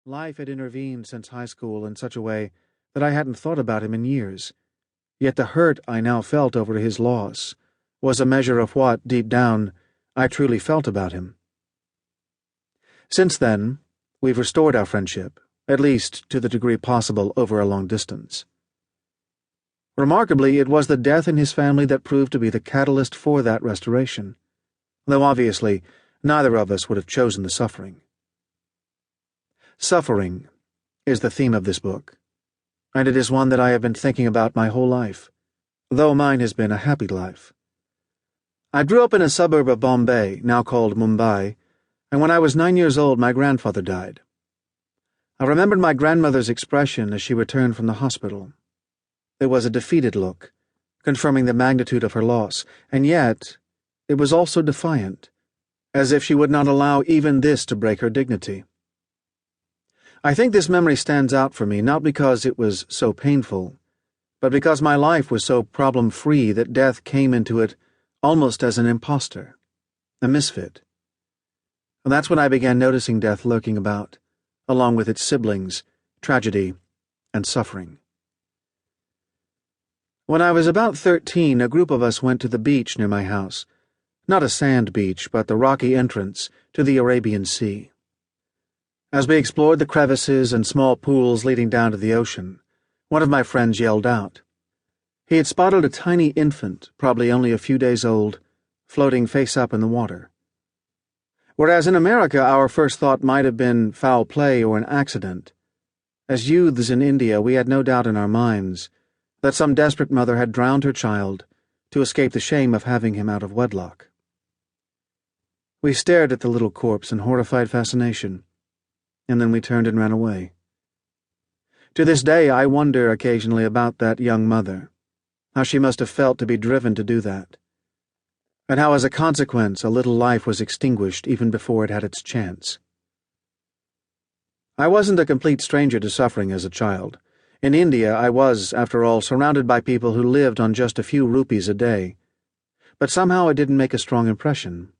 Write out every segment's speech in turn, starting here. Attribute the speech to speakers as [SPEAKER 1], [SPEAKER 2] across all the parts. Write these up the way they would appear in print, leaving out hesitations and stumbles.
[SPEAKER 1] Life had intervened since high school in such a way that I hadn't thought about him in years, yet the hurt I now felt over his loss was a measure of what, deep down, I truly felt about him. Since then, we've restored our friendship, at least to the degree possible over a long distance. Remarkably, it was the death in his family that proved to be the catalyst for that restoration, though obviously neither of us would have chosen the suffering. Suffering is the theme of this book, and it is one that I have been thinking about my whole life, though mine has been a happy life. I grew up in a suburb of Bombay, now called Mumbai, and when I was 9 years old my grandfather died. I remembered my grandmother's expression as she returned from the hospital. It was a defeated look, confirming the magnitude of her loss, and yet it was also defiant, as if she would not allow even this to break her dignity. I think this memory stands out for me not because it was so painful, but because my life was so problem-free that death came into it almost as an imposter, a misfit. And that's when I began noticing death lurking about, along with its siblings, tragedy, and suffering. When I was about 13, a group of us went to the beach near my house, not a sand beach, but the rocky entrance to the Arabian Sea. As we explored the crevices and small pools leading down to the ocean, one of my friends yelled out. He had spotted a tiny infant, probably only a few days old, floating face up in the water. Whereas in America our first thought might have been foul play or an accident, as youths in India we had no doubt in our minds that some desperate mother had drowned her child to escape the shame of having him out of wedlock. We stared at the little corpse in horrified fascination, and then we turned and ran away. To this day I wonder occasionally about that young mother, how she must have felt to be driven to do that, and how as a consequence a little life was extinguished even before it had its chance. I wasn't a complete stranger to suffering as a child. In India I was, after all, surrounded by people who lived on just a few rupees a day, but somehow it didn't make a strong impression.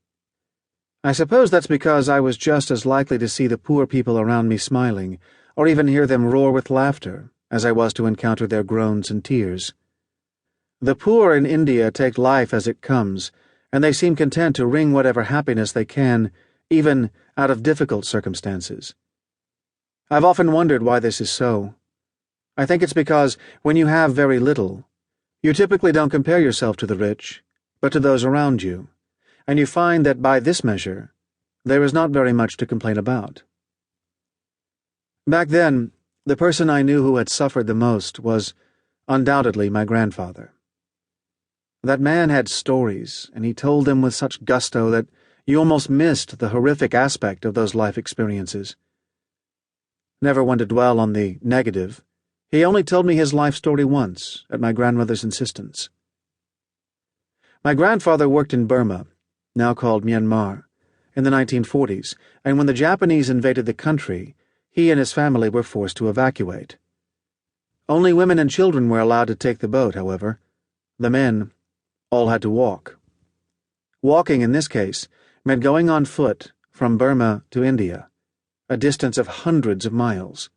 [SPEAKER 1] I suppose that's because I was just as likely to see the poor people around me smiling, or even hear them roar with laughter, as I was to encounter their groans and tears. The poor in India take life as it comes, and they seem content to wring whatever happiness they can, even out of difficult circumstances. I've often wondered why this is so. I think it's because when you have very little, you typically don't compare yourself to the rich, but to those around you, and you find that by this measure, there is not very much to complain about. Back then, the person I knew who had suffered the most was undoubtedly my grandfather. That man had stories, and he told them with such gusto that you almost missed the horrific aspect of those life experiences. Never one to dwell on the negative, he only told me his life story once, at my grandmother's insistence. My grandfather worked in Burma, now called Myanmar, in the 1940s, and when the Japanese invaded the country, he and his family were forced to evacuate. Only women and children were allowed to take the boat, however. The men all had to walk. Walking, in this case, meant going on foot from Burma to India, a distance of hundreds of miles.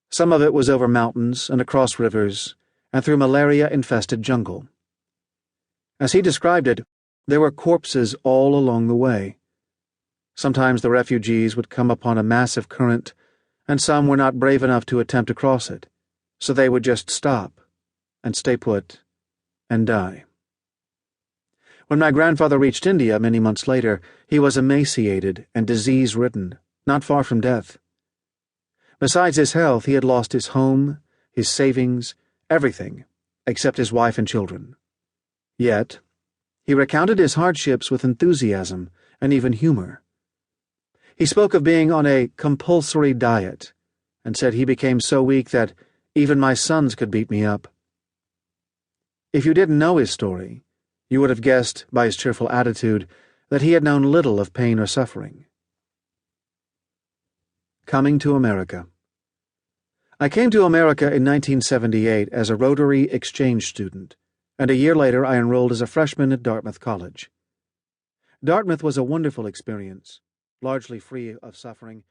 [SPEAKER 1] Some of it was over mountains and across rivers and through malaria-infested jungle. As he described it, there were corpses all along the way. Sometimes the refugees would come upon a massive current, and some were not brave enough to attempt to cross it, so they would just stop and stay put and die. When my grandfather reached India many months later, he was emaciated and disease-ridden, not far from death. Besides his health, he had lost his home, his savings, everything, except his wife and children. Yet, he recounted his hardships with enthusiasm and even humor. He spoke of being on a compulsory diet, and said he became so weak that even my sons could beat me up. If you didn't know his story, you would have guessed by his cheerful attitude that he had known little of pain or suffering. Coming to America. I came to America in 1978 as a Rotary exchange student, and a year later I enrolled as a freshman at Dartmouth College. Dartmouth was a wonderful experience, largely free of suffering,